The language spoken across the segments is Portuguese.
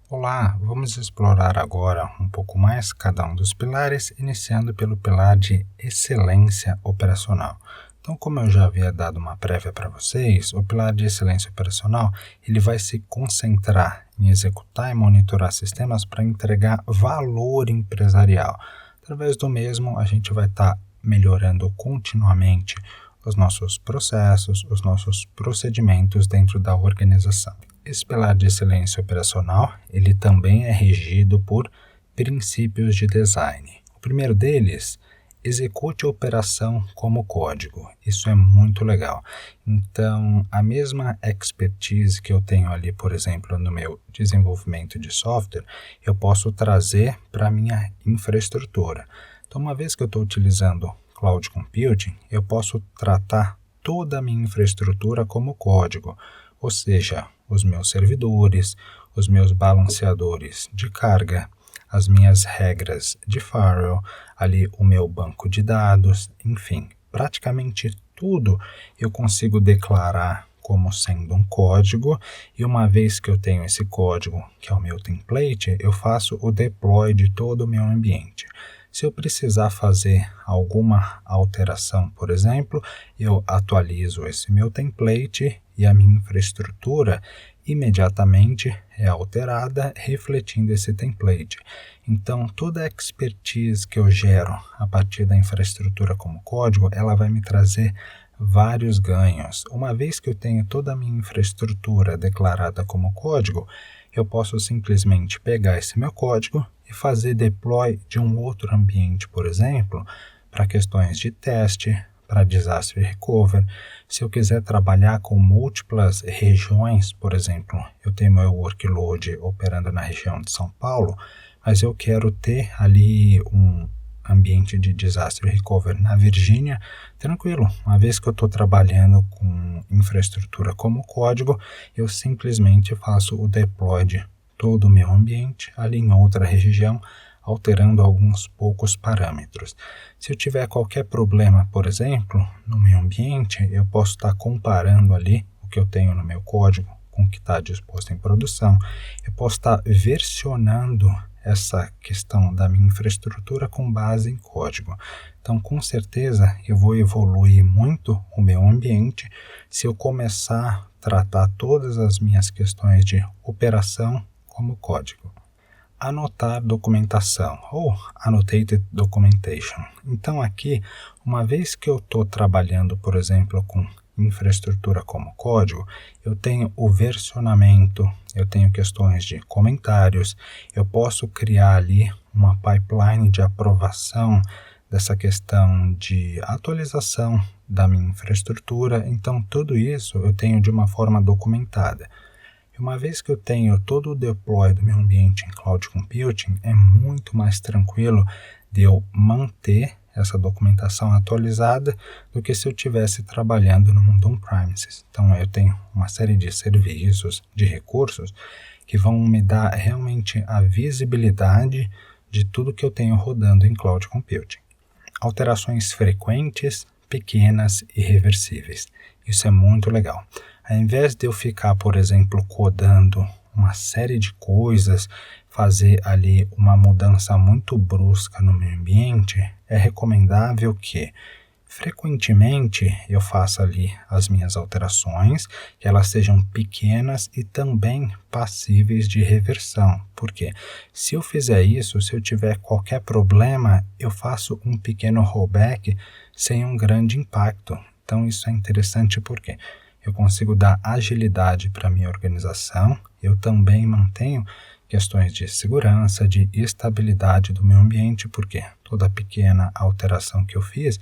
Olá, vamos explorar agora um pouco mais cada um dos pilares, iniciando pelo pilar de excelência operacional. Então, como eu já havia dado uma prévia para vocês, o pilar de excelência operacional ele vai se concentrar em executar e monitorar sistemas para entregar valor empresarial. Através do mesmo, a gente vai estar melhorando continuamente os nossos processos, os nossos procedimentos dentro da organização. Esse pilar de excelência operacional, ele também é regido por princípios de design. O primeiro deles, execute a operação como código. Isso é muito legal. Então, a mesma expertise que eu tenho ali, por exemplo, no meu desenvolvimento de software, eu posso trazer para a minha infraestrutura. Então, uma vez que eu estou utilizando Cloud Computing, eu posso tratar toda a minha infraestrutura como código, ou seja, os meus servidores, os meus balanceadores de carga, as minhas regras de firewall, ali o meu banco de dados, enfim, praticamente tudo eu consigo declarar como sendo um código, e uma vez que eu tenho esse código, que é o meu template, eu faço o deploy de todo o meu ambiente. Se eu precisar fazer alguma alteração, por exemplo, eu atualizo esse meu template e a minha infraestrutura imediatamente é alterada, refletindo esse template. Então, toda a expertise que eu gero a partir da infraestrutura como código, ela vai me trazer vários ganhos. Uma vez que eu tenho toda a minha infraestrutura declarada como código, eu posso simplesmente pegar esse meu código e fazer deploy de um outro ambiente, por exemplo, para questões de teste, para disaster recovery. Se eu quiser trabalhar com múltiplas regiões, por exemplo, eu tenho meu workload operando na região de São Paulo, mas eu quero ter ali um ambiente de disaster recovery na Virgínia, tranquilo. Uma vez que eu estou trabalhando com infraestrutura como código, eu simplesmente faço o deploy de todo o meu ambiente ali em outra região, alterando alguns poucos parâmetros. Se eu tiver qualquer problema, por exemplo, no meu ambiente, eu posso estar comparando ali o que eu tenho no meu código com o que está disposto em produção. Eu posso estar versionando essa questão da minha infraestrutura com base em código. Então, com certeza, eu vou evoluir muito o meu ambiente se eu começar a tratar todas as minhas questões de operação como código. Anotar documentação ou Annotated Documentation. Então aqui, uma vez que eu estou trabalhando, por exemplo, com infraestrutura como código, eu tenho o versionamento, eu tenho questões de comentários, eu posso criar ali uma pipeline de aprovação dessa questão de atualização da minha infraestrutura. Então tudo isso eu tenho de uma forma documentada. Uma vez que eu tenho todo o deploy do meu ambiente em Cloud Computing, é muito mais tranquilo de eu manter essa documentação atualizada do que se eu estivesse trabalhando no mundo on-premises. Então eu tenho uma série de serviços, de recursos, que vão me dar realmente a visibilidade de tudo que eu tenho rodando em Cloud Computing. Alterações frequentes, pequenas e reversíveis. Isso é muito legal. Ao invés de eu ficar, por exemplo, codando uma série de coisas, fazer ali uma mudança muito brusca no meu ambiente, é recomendável que frequentemente eu faça ali as minhas alterações, que elas sejam pequenas e também passíveis de reversão. Porque se eu fizer isso, se eu tiver qualquer problema, eu faço um pequeno rollback sem um grande impacto. Então isso é interessante porque eu consigo dar agilidade para a minha organização, eu também mantenho questões de segurança, de estabilidade do meu ambiente, porque toda pequena alteração que eu fiz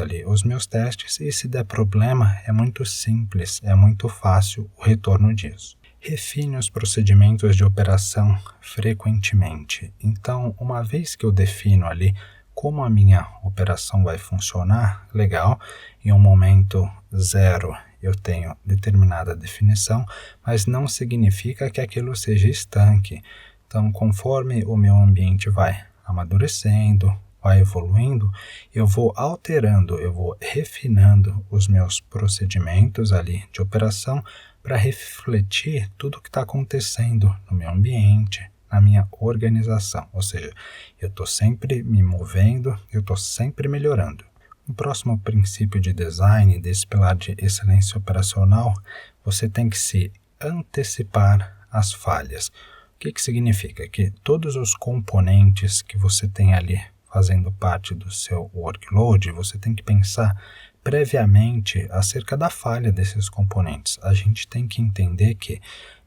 ali os meus testes, e se der problema, é muito simples, é muito fácil o retorno disso. Refine os procedimentos de operação frequentemente. Então, uma vez que eu defino ali como a minha operação vai funcionar, legal, em um momento zero eu tenho determinada definição, mas não significa que aquilo seja estanque. Então, conforme o meu ambiente vai amadurecendo, vai evoluindo, eu vou alterando, eu vou refinando os meus procedimentos ali de operação para refletir tudo o que está acontecendo no meu ambiente, na minha organização. Ou seja, eu estou sempre me movendo, eu estou sempre melhorando. O próximo princípio de design, desse pilar de excelência operacional, você tem que se antecipar às falhas. O que significa? Que todos os componentes que você tem ali fazendo parte do seu workload, você tem que pensar previamente acerca da falha desses componentes. A gente tem que entender que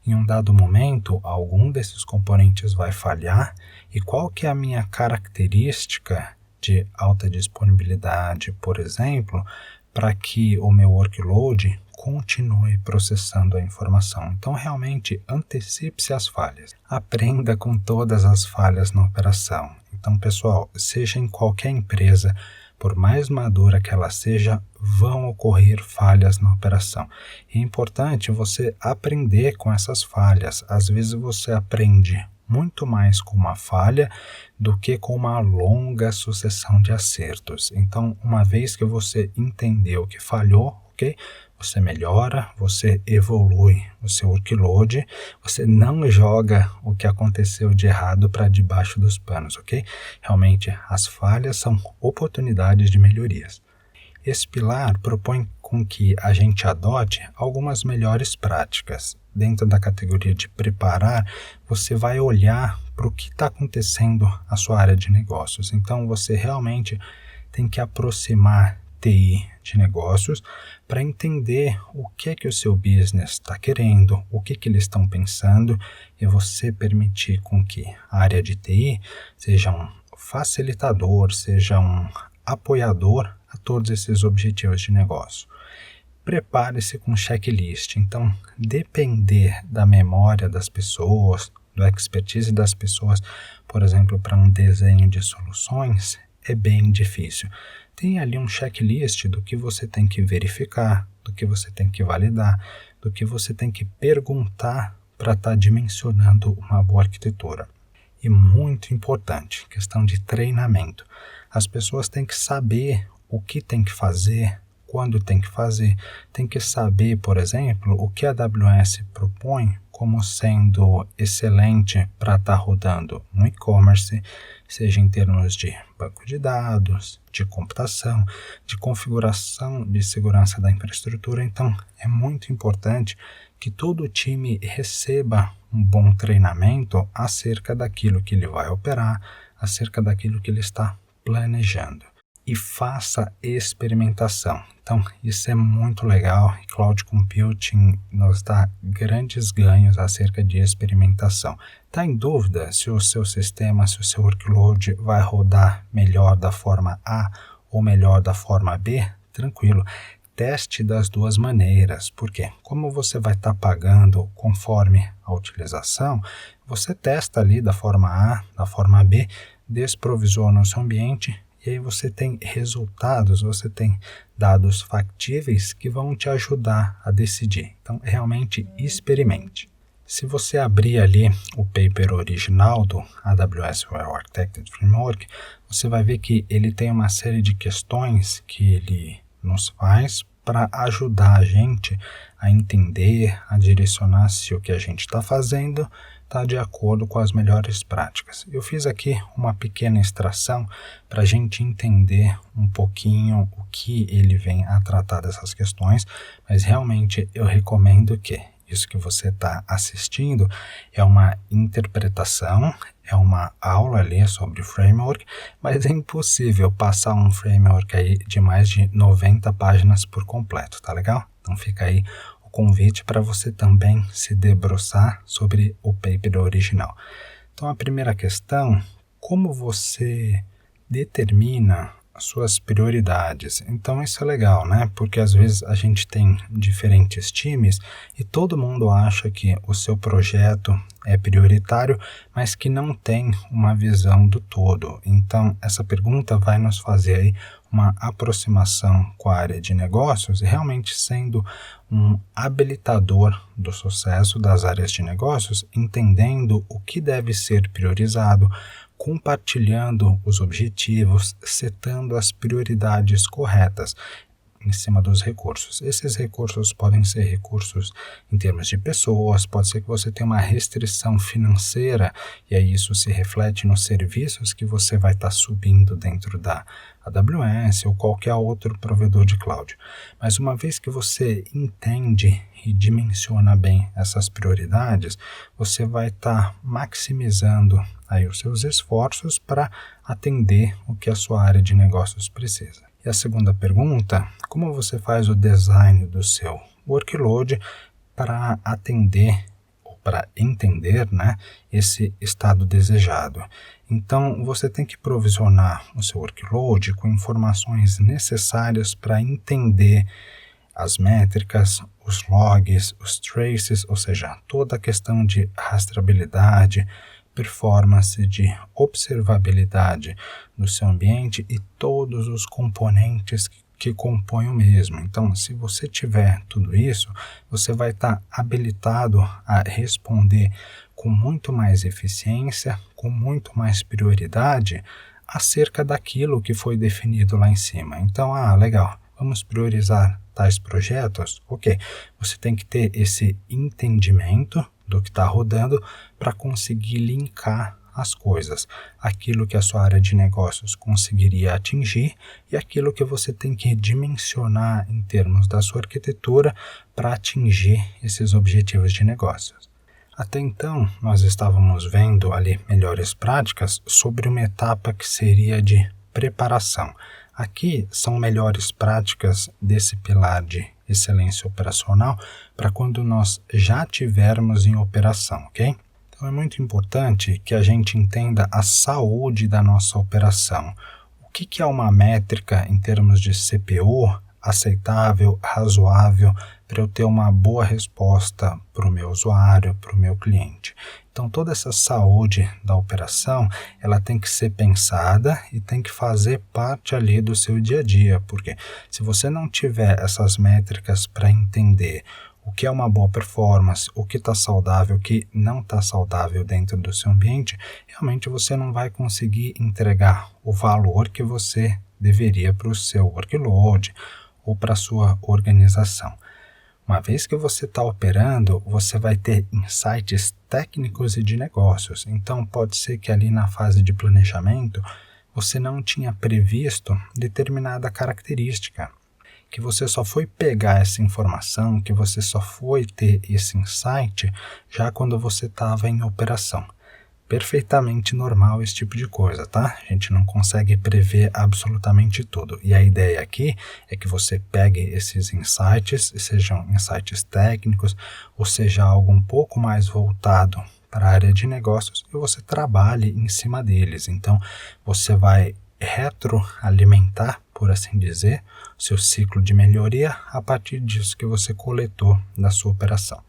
em um dado momento, algum desses componentes vai falhar e qual que é a minha característica de alta disponibilidade, por exemplo, para que o meu workload continue processando a informação. Então, realmente, antecipe-se às falhas. Aprenda com todas as falhas na operação. Então, pessoal, seja em qualquer empresa, por mais madura que ela seja, vão ocorrer falhas na operação. É importante você aprender com essas falhas. Às vezes você aprende muito mais com uma falha do que com uma longa sucessão de acertos. Então, uma vez que você entendeu que falhou, ok? Você melhora, você evolui o seu workload, você não joga o que aconteceu de errado para debaixo dos panos, ok? Realmente, as falhas são oportunidades de melhorias. Esse pilar propõe com que a gente adote algumas melhores práticas. Dentro da categoria de preparar, você vai olhar para o que está acontecendo na sua área de negócios. Então, você realmente tem que aproximar TI de negócios para entender o que é que o seu business está querendo, o que eles estão pensando, e você permitir com que a área de TI seja um facilitador, seja um apoiador a todos esses objetivos de negócio. Prepare-se com checklist. Então, depender da memória das pessoas, do expertise das pessoas, por exemplo, para um desenho de soluções, é bem difícil. Tem ali um checklist do que você tem que verificar, do que você tem que validar, do que você tem que perguntar para estar dimensionando uma boa arquitetura. E muito importante, questão de treinamento. As pessoas têm que saber o que tem que fazer, quando tem que fazer. Tem que saber, por exemplo, o que a AWS propõe como sendo excelente para estar rodando no e-commerce, seja em termos de banco de dados, de computação, de configuração de segurança da infraestrutura. Então, é muito importante que todo o time receba um bom treinamento acerca daquilo que ele vai operar, acerca daquilo que ele está planejando. E faça experimentação. Então, isso é muito legal e Cloud Computing nos dá grandes ganhos acerca de experimentação. Está em dúvida se o seu sistema, se o seu workload vai rodar melhor da forma A ou melhor da forma B? Tranquilo. Teste das duas maneiras, porque como você vai estar pagando conforme a utilização, você testa ali da forma A, da forma B, desprovisiona o seu ambiente e aí você tem resultados, você tem dados factíveis que vão te ajudar a decidir. Então, realmente experimente. Se você abrir ali o paper original do AWS Well Architected Framework, você vai ver que ele tem uma série de questões que ele nos faz para ajudar a gente a entender, a direcionar se o que a gente está fazendo está de acordo com as melhores práticas. Eu fiz aqui uma pequena extração para a gente entender um pouquinho o que ele vem a tratar dessas questões, mas realmente eu recomendo que isso que você está assistindo é uma interpretação, é uma aula ali sobre framework, mas é impossível passar um framework aí de mais de 90 páginas por completo, tá legal? Então fica aí o convite para você também se debruçar sobre o paper original. Então a primeira questão, como você determina as suas prioridades? Então isso é legal, né? Porque às vezes a gente tem diferentes times e todo mundo acha que o seu projeto é prioritário, mas que não tem uma visão do todo. Então essa pergunta vai nos fazer aí uma aproximação com a área de negócios, realmente sendo um habilitador do sucesso das áreas de negócios, entendendo o que deve ser priorizado, compartilhando os objetivos, setando as prioridades corretas. em cima dos recursos. Esses recursos podem ser recursos em termos de pessoas, pode ser que você tenha uma restrição financeira e aí isso se reflete nos serviços que você vai estar subindo dentro da AWS ou qualquer outro provedor de cloud. Mas uma vez que você entende e dimensiona bem essas prioridades, você vai estar maximizando aí os seus esforços para atender o que a sua área de negócios precisa. E a segunda pergunta, como você faz o design do seu workload para atender ou para entender, né, esse estado desejado? Então, você tem que provisionar o seu workload com informações necessárias para entender as métricas, os logs, os traces, ou seja, toda a questão de rastreabilidade, performance, de observabilidade do seu ambiente e todos os componentes que compõem o mesmo. Então, se você tiver tudo isso, você vai estar habilitado a responder com muito mais eficiência, com muito mais prioridade acerca daquilo que foi definido lá em cima. Então, legal, vamos priorizar tais projetos? Ok, você tem que ter esse entendimento do que está rodando para conseguir linkar as coisas, aquilo que a sua área de negócios conseguiria atingir e aquilo que você tem que dimensionar em termos da sua arquitetura para atingir esses objetivos de negócios. Até então, nós estávamos vendo ali melhores práticas sobre uma etapa que seria de preparação. Aqui são melhores práticas desse pilar de excelência operacional para quando nós já tivermos em operação, ok? Então é muito importante que a gente entenda a saúde da nossa operação. O que é uma métrica em termos de CPO aceitável, razoável, para eu ter uma boa resposta para o meu usuário, para o meu cliente? Então toda essa saúde da operação, ela tem que ser pensada e tem que fazer parte ali do seu dia a dia, porque se você não tiver essas métricas para entender o que é uma boa performance, o que está saudável, o que não está saudável dentro do seu ambiente, realmente você não vai conseguir entregar o valor que você deveria para o seu workload ou para a sua organização. Uma vez que você está operando, você vai ter insights técnicos e de negócios. Então, pode ser que ali na fase de planejamento, você não tinha previsto determinada característica, que você só foi pegar essa informação, que você só foi ter esse insight já quando você estava em operação. Perfeitamente normal esse tipo de coisa, tá? A gente não consegue prever absolutamente tudo. E a ideia aqui é que você pegue esses insights, sejam insights técnicos, ou seja, algo um pouco mais voltado para a área de negócios, e você trabalhe em cima deles. Então, você vai retroalimentar, por assim dizer, o seu ciclo de melhoria a partir disso que você coletou da sua operação.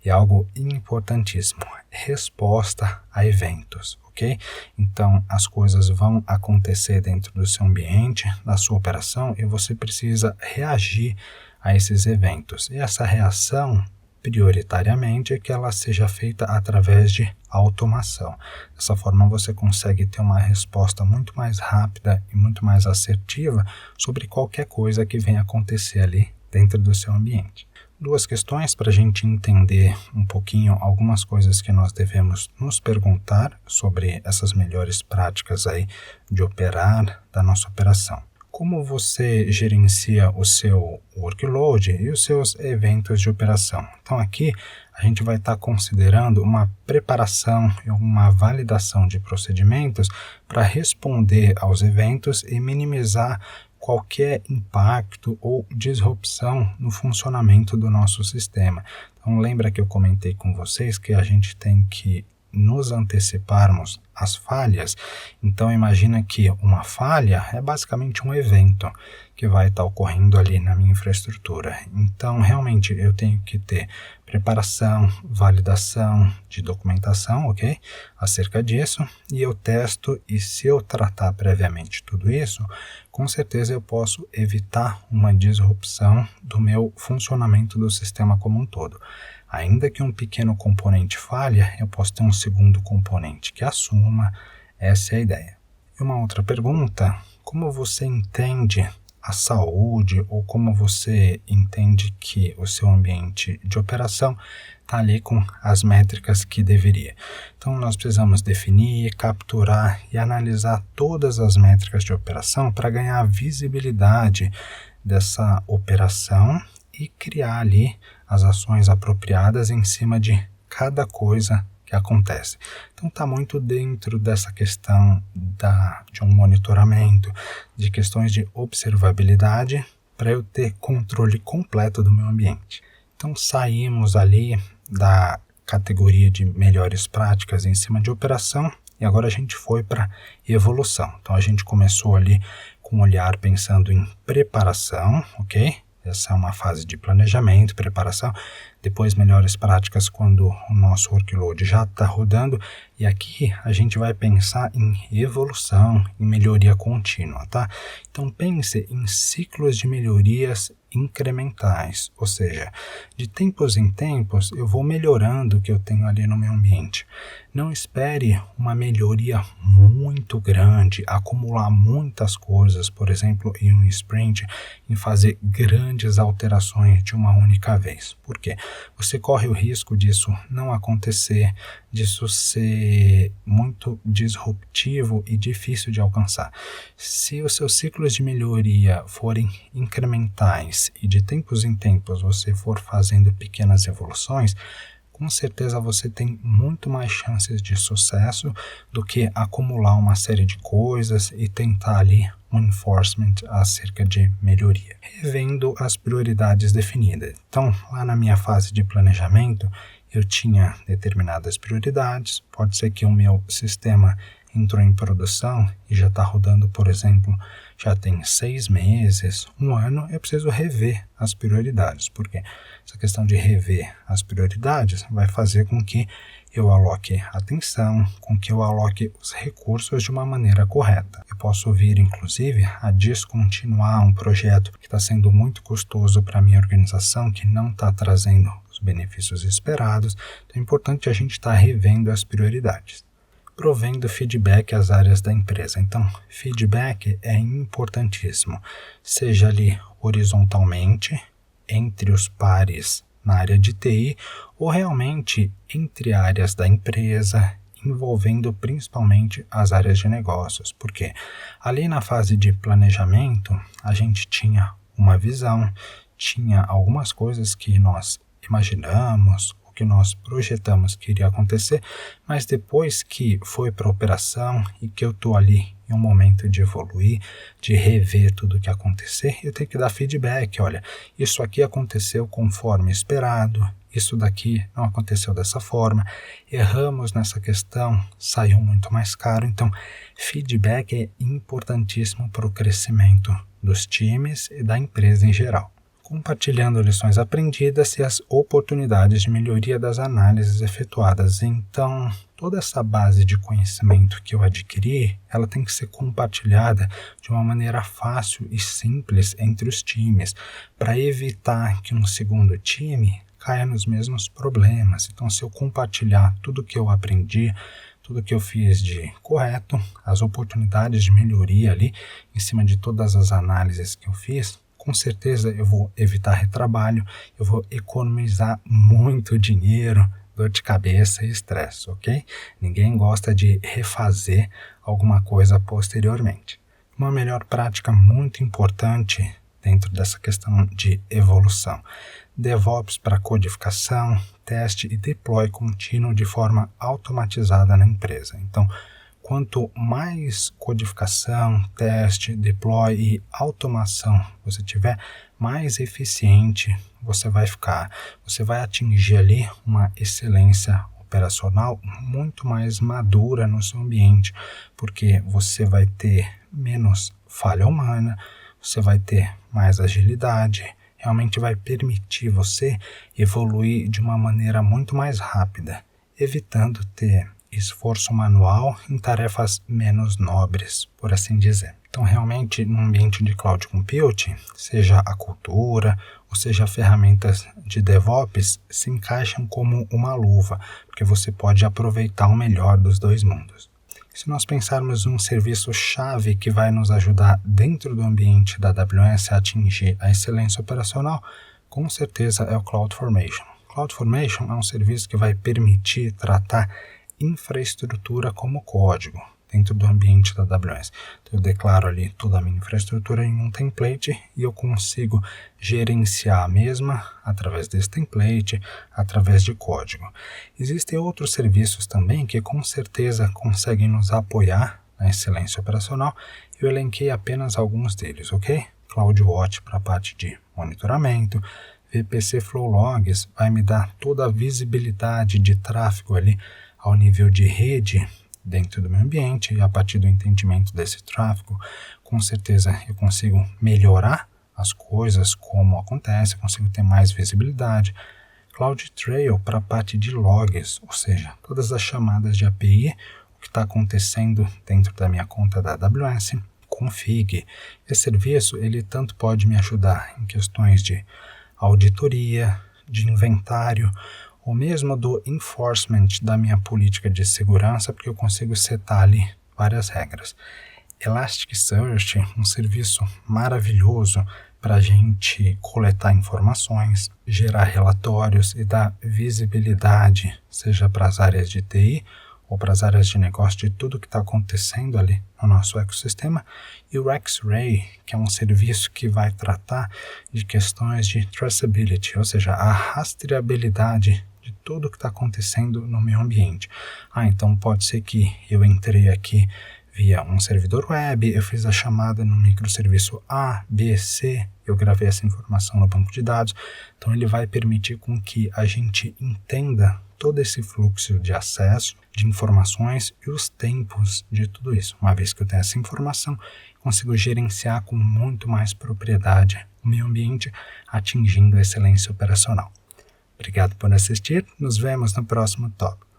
E algo importantíssimo, resposta a eventos, ok? Então, as coisas vão acontecer dentro do seu ambiente, da sua operação, e você precisa reagir a esses eventos. E essa reação, prioritariamente, é que ela seja feita através de automação. Dessa forma, você consegue ter uma resposta muito mais rápida e muito mais assertiva sobre qualquer coisa que venha acontecer ali dentro do seu ambiente. Duas questões para a gente entender um pouquinho algumas coisas que nós devemos nos perguntar sobre essas melhores práticas aí de operar da nossa operação. Como você gerencia o seu workload e os seus eventos de operação? Então aqui a gente vai estar considerando uma preparação e uma validação de procedimentos para responder aos eventos e minimizar qualquer impacto ou disrupção no funcionamento do nosso sistema. Então lembra que eu comentei com vocês que a gente tem que nos anteciparmos às falhas. Então imagina que uma falha é basicamente um evento que vai estar ocorrendo ali na minha infraestrutura. Então realmente eu tenho que ter preparação, validação de documentação, ok? Acerca disso, e eu testo, e se eu tratar previamente tudo isso, com certeza eu posso evitar uma disrupção do meu funcionamento do sistema como um todo. Ainda que um pequeno componente falha, eu posso ter um segundo componente que assuma. Essa é a ideia. E uma outra pergunta, como você entende a saúde ou como você entende que o seu ambiente de operação está ali com as métricas que deveria. Então, nós precisamos definir, capturar e analisar todas as métricas de operação para ganhar visibilidade dessa operação e criar ali as ações apropriadas em cima de cada coisa que acontece. Então está muito dentro dessa questão de um monitoramento, de questões de observabilidade para eu ter controle completo do meu ambiente. Então saímos ali da categoria de melhores práticas em cima de operação e agora a gente foi para evolução. Então a gente começou ali com um olhar pensando em preparação, ok? Essa é uma fase de planejamento, preparação, depois melhores práticas quando o nosso workload já está rodando, e aqui a gente vai pensar em evolução, em melhoria contínua, tá? Então pense em ciclos de melhorias incrementais, ou seja, de tempos em tempos eu vou melhorando o que eu tenho ali no meu ambiente. Não espere uma melhoria muito grande, acumular muitas coisas, por exemplo, em um sprint, em fazer grandes alterações de uma única vez. Por quê? Você corre o risco disso não acontecer, disso ser muito disruptivo e difícil de alcançar. Se os seus ciclos de melhoria forem incrementais e de tempos em tempos você for fazendo pequenas evoluções, com certeza você tem muito mais chances de sucesso do que acumular uma série de coisas e tentar ali um enforcement acerca de melhoria. Revendo as prioridades definidas. Então, lá na minha fase de planejamento, eu tinha determinadas prioridades. Pode ser que o meu sistema entrou em produção e já está rodando, por exemplo, já tem 6 meses, 1 ano, eu preciso rever as prioridades, porque essa questão de rever as prioridades vai fazer com que eu aloque atenção, com que eu aloque os recursos de uma maneira correta. Eu posso vir, inclusive, a descontinuar um projeto que está sendo muito custoso para a minha organização, que não está trazendo os benefícios esperados. Então é importante a gente estar revendo as prioridades. Provendo feedback às áreas da empresa. Então, feedback é importantíssimo, seja ali horizontalmente, entre os pares na área de TI, ou realmente entre áreas da empresa, envolvendo principalmente as áreas de negócios. Porque ali na fase de planejamento, a gente tinha uma visão, tinha algumas coisas que nós imaginamos, que nós projetamos que iria acontecer, mas depois que foi para a operação e que eu estou ali em um momento de evoluir, de rever tudo o que acontecer, eu tenho que dar feedback. Olha, isso aqui aconteceu conforme esperado, isso daqui não aconteceu dessa forma, erramos nessa questão, saiu muito mais caro. Então, feedback é importantíssimo para o crescimento dos times e da empresa em geral. Compartilhando lições aprendidas e as oportunidades de melhoria das análises efetuadas. Então, toda essa base de conhecimento que eu adquiri, ela tem que ser compartilhada de uma maneira fácil e simples entre os times, para evitar que um segundo time caia nos mesmos problemas. Então, se eu compartilhar tudo que eu aprendi, tudo que eu fiz de correto, as oportunidades de melhoria ali, em cima de todas as análises que eu fiz, com certeza eu vou evitar retrabalho, eu vou economizar muito dinheiro, dor de cabeça e estresse, ok? Ninguém gosta de refazer alguma coisa posteriormente. Uma melhor prática muito importante dentro dessa questão de evolução. DevOps para codificação, teste e deploy contínuo de forma automatizada na empresa. Então, quanto mais codificação, teste, deploy e automação você tiver, mais eficiente você vai ficar. Você vai atingir ali uma excelência operacional muito mais madura no seu ambiente, porque você vai ter menos falha humana, você vai ter mais agilidade, realmente vai permitir você evoluir de uma maneira muito mais rápida, evitando ter esforço manual em tarefas menos nobres, por assim dizer. Então, realmente, no ambiente de Cloud Computing, seja a cultura, ou seja, ferramentas de DevOps, se encaixam como uma luva, porque você pode aproveitar o melhor dos dois mundos. Se nós pensarmos um serviço-chave que vai nos ajudar dentro do ambiente da AWS a atingir a excelência operacional, com certeza é o CloudFormation. CloudFormation é um serviço que vai permitir tratar infraestrutura como código dentro do ambiente da AWS. Então, eu declaro ali toda a minha infraestrutura em um template e eu consigo gerenciar a mesma através desse template, através de código. Existem outros serviços também que com certeza conseguem nos apoiar na excelência operacional. Eu elenquei apenas alguns deles, ok? CloudWatch para a parte de monitoramento, VPC Flow Logs vai me dar toda a visibilidade de tráfego ali ao nível de rede dentro do meu ambiente, e a partir do entendimento desse tráfego, com certeza eu consigo melhorar as coisas como acontece, eu consigo ter mais visibilidade. CloudTrail para a parte de logs, ou seja, todas as chamadas de API, o que está acontecendo dentro da minha conta da AWS, config. Esse serviço ele tanto pode me ajudar em questões de auditoria, de inventário, ou mesmo do enforcement da minha política de segurança, porque eu consigo setar ali várias regras. Elasticsearch, um serviço maravilhoso para a gente coletar informações, gerar relatórios e dar visibilidade, seja para as áreas de TI ou para as áreas de negócio de tudo que está acontecendo ali no nosso ecossistema, e o X-Ray, que é um serviço que vai tratar de questões de traceability, ou seja, a rastreabilidade de tudo que está acontecendo no meu ambiente. Então pode ser que eu entrei aqui via um servidor web, eu fiz a chamada no microserviço A, B, C, eu gravei essa informação no banco de dados, então ele vai permitir com que a gente entenda todo esse fluxo de acesso, de informações e os tempos de tudo isso. Uma vez que eu tenho essa informação, consigo gerenciar com muito mais propriedade o meu ambiente, atingindo a excelência operacional. Obrigado por assistir, nos vemos no próximo tópico.